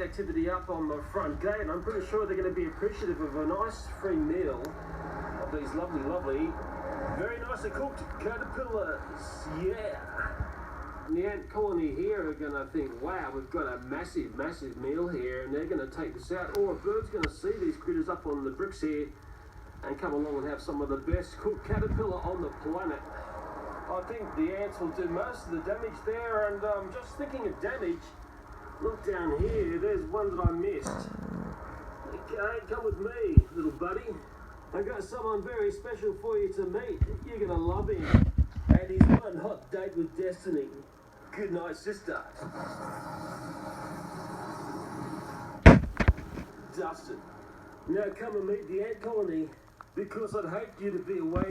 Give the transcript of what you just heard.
activity up on the front gate, and I'm pretty sure they're going to be appreciative of a nice free meal of these lovely, very nicely cooked caterpillars. Yeah. And the ant colony here are going to think, wow, we've got a massive meal here, and they're going to take this out. Or a bird's going to see these critters up on the bricks here and come along and have some of the best cooked caterpillar on the planet. I think the ants will do most of the damage there, and just thinking of damage, look down here, there's one that I missed. Okay, come with me, little buddy. I've got someone very special for you to meet. You're going to love him. And he's one hot date with destiny. Good night, sister. Dustin. Now come and meet the ant colony, because I'd hate you to be away